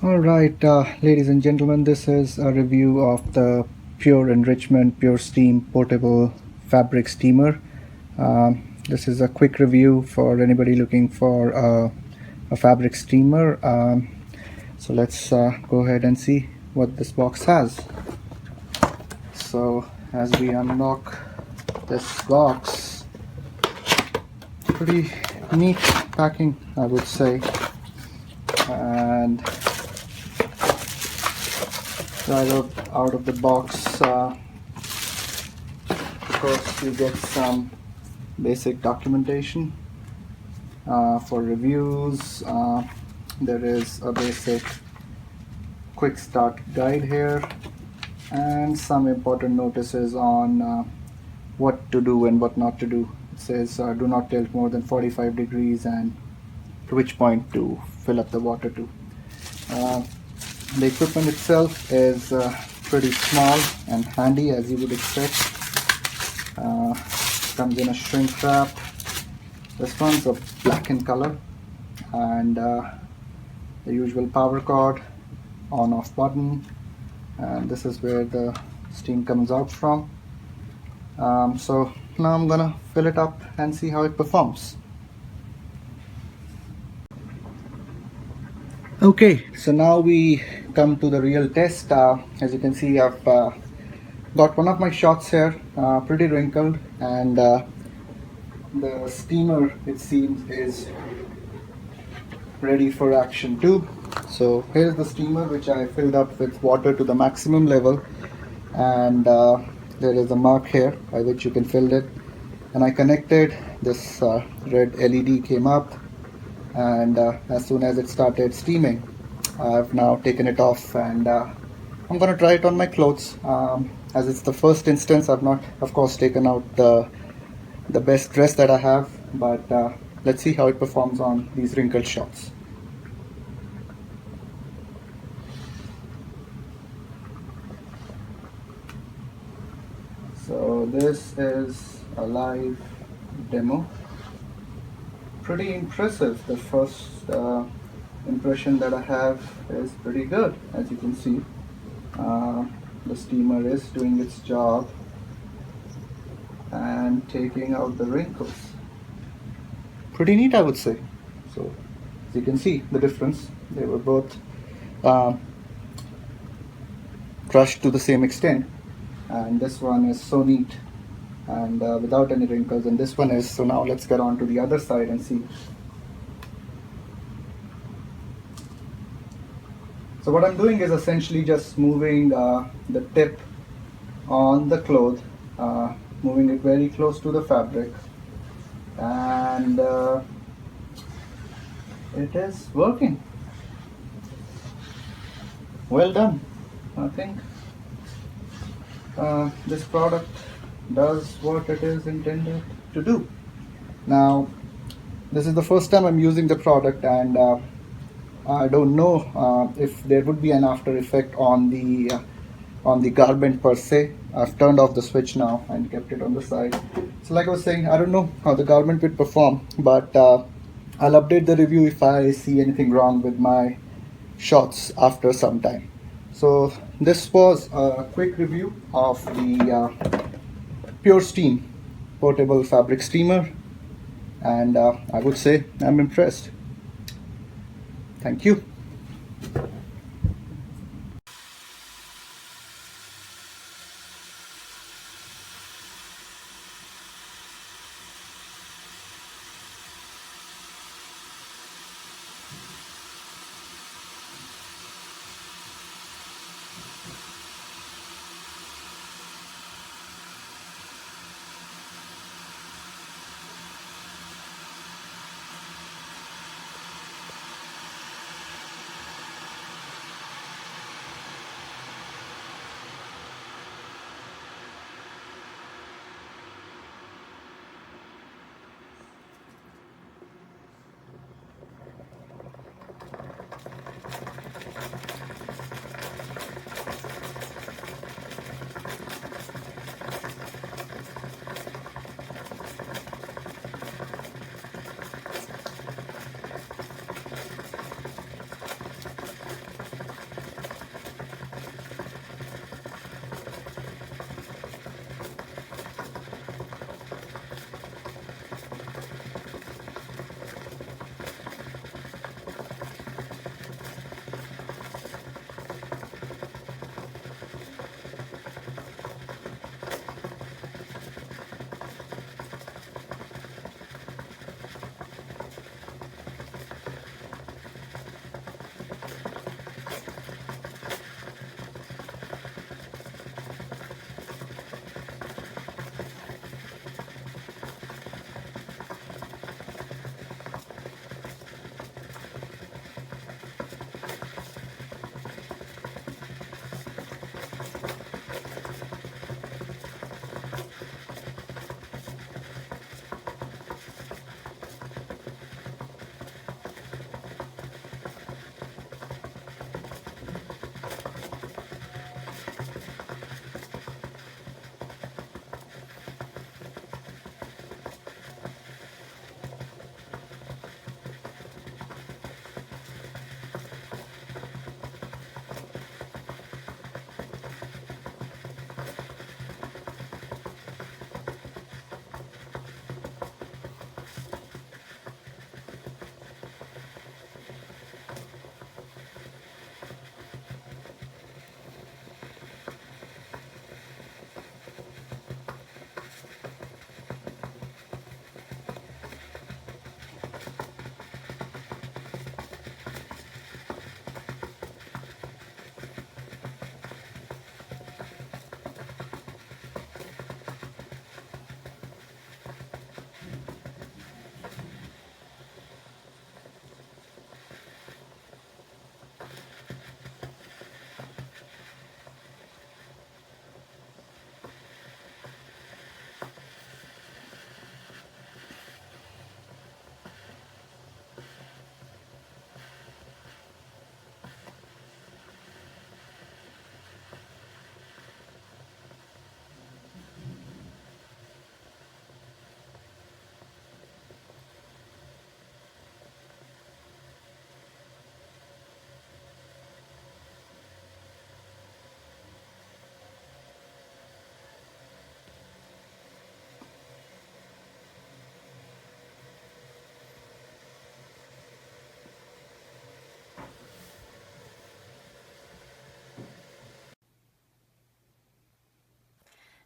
Alright, ladies and gentlemen, this is a review of the Pure Enrichment PureSteam Portable Fabric Steamer. This is a quick review for anybody looking for a fabric steamer. So let's go ahead and see what this box has. So as we unlock this box, pretty neat packing, I would say. And right out of the box, of course, you get some basic documentation for reviews. There is a basic quick start guide here and some important notices on what to do and what not to do. It says do not tilt more than 45 degrees and to which point to fill up the water to. The equipment itself is pretty small and handy, as you would expect. Comes in a shrink wrap. This one's a black in color, and the usual power cord, on off button, and this is where the steam comes out from. So now I'm gonna fill it up and see how it performs. Okay, so now we come to the real test. As you can see, I've got one of my shots here, pretty wrinkled, and the steamer, it seems, is ready for action too. So here's the steamer, which I filled up with water to the maximum level, and there is a mark here by which you can fill it, and I connected this red LED came up, and as soon as it started steaming, I've now taken it off, and I'm gonna try it on my clothes. As it's the first instance, I've not, of course, taken out the best dress that I have, but let's see how it performs on these wrinkled shots. So this is a live demo. Pretty impressive. The first impression that I have is pretty good. As you can see, the steamer is doing its job and taking out the wrinkles. Pretty neat, I would say. So as you can see the difference, they were both crushed to the same extent, and this one is so neat and without any wrinkles, and this one is. So now let's get on to the other side and see. So what I'm doing is essentially just moving the tip on the cloth, moving it very close to the fabric, and it is working. Well done. I think this product does what it is intended to do. Now, this is the first time I'm using the product, and I don't know if there would be an after effect on the garment per se. I've turned off the switch now and kept it on the side. So like I was saying, I don't know how the garment would perform, but I'll update the review if I see anything wrong with my shots after some time. So this was a quick review of the PureSteam portable fabric steamer, and I would say I'm impressed. Thank you.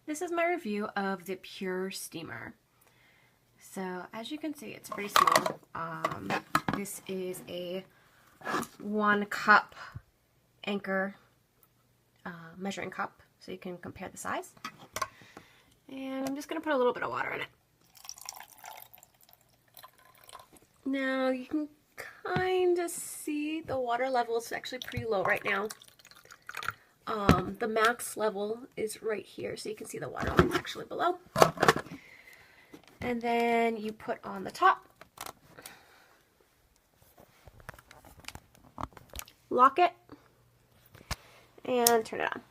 This is my review of the Pure Steamer. So as you can see, it's pretty small. This is a 1 cup Anchor measuring cup, so you can compare the size. And I'm just going to put a little bit of water in it. Now you can kind of see the water level is actually pretty low right now. The max level is right here, so you can see the water level actually below. And then you put on the top, lock it, and turn it on.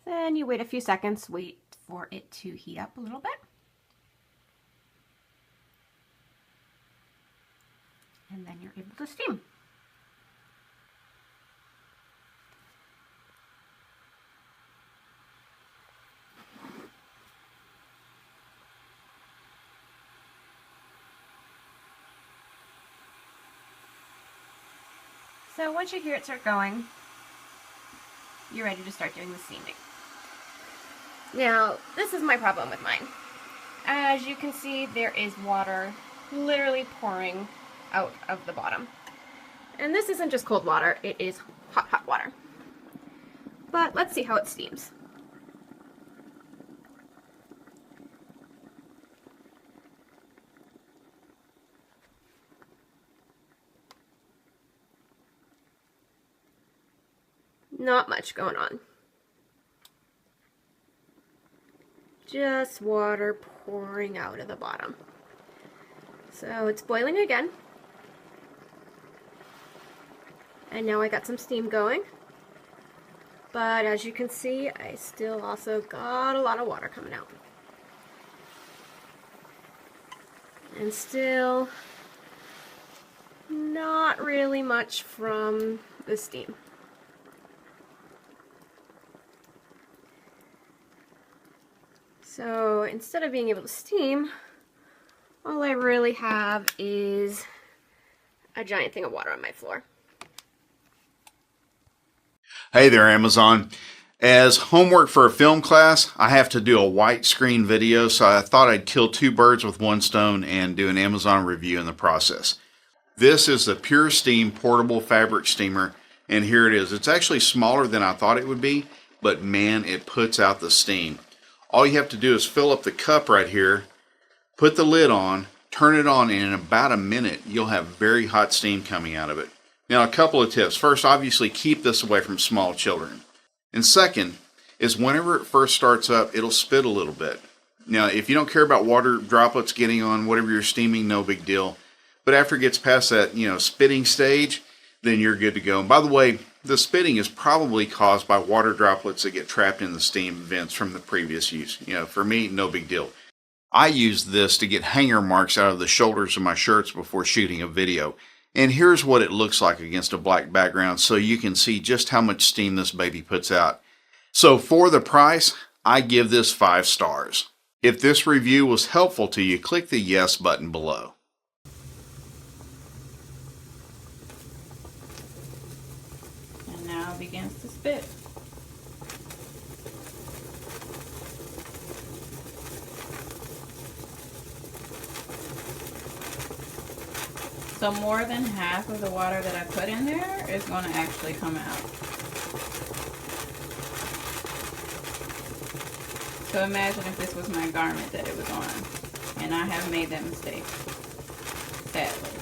Then you wait a few seconds, wait for it to heat up a little bit. And then you're able to steam. So once you hear it start going, you're ready to start doing the steaming. Now, this is my problem with mine. As you can see, there is water literally pouring out of the bottom. And this isn't just cold water, it is hot, hot water. But let's see how it steams. Not much going on. Just water pouring out of the bottom. So it's boiling again. And now I got some steam going. But as you can see, I still also got a lot of water coming out. And still not really much from the steam. So instead of being able to steam, all I really have is a giant thing of water on my floor. Hey there, Amazon. As homework for a film class, I have to do a white screen video, so I thought I'd kill 2 birds with 1 stone and do an Amazon review in the process. This is the PureSteam portable fabric steamer, and here it is. It's actually smaller than I thought it would be, but man, it puts out the steam. All you have to do is fill up the cup right here, put the lid on, turn it on, and in about a minute, you'll have very hot steam coming out of it. Now, a couple of tips. First, obviously, keep this away from small children. And second, is whenever it first starts up, it'll spit a little bit. Now, if you don't care about water droplets getting on whatever you're steaming, no big deal. But after it gets past that, spitting stage, then you're good to go. And by the way, the spitting is probably caused by water droplets that get trapped in the steam vents from the previous use. For me, no big deal. I use this to get hanger marks out of the shoulders of my shirts before shooting a video. And here's what it looks like against a black background so you can see just how much steam this baby puts out. So for the price, I give this 5 stars. If this review was helpful to you, click the yes button below. And now it begins to spit. So more than half of the water that I put in there is going to actually come out. So imagine if this was my garment that it was on, and I have made that mistake, sadly.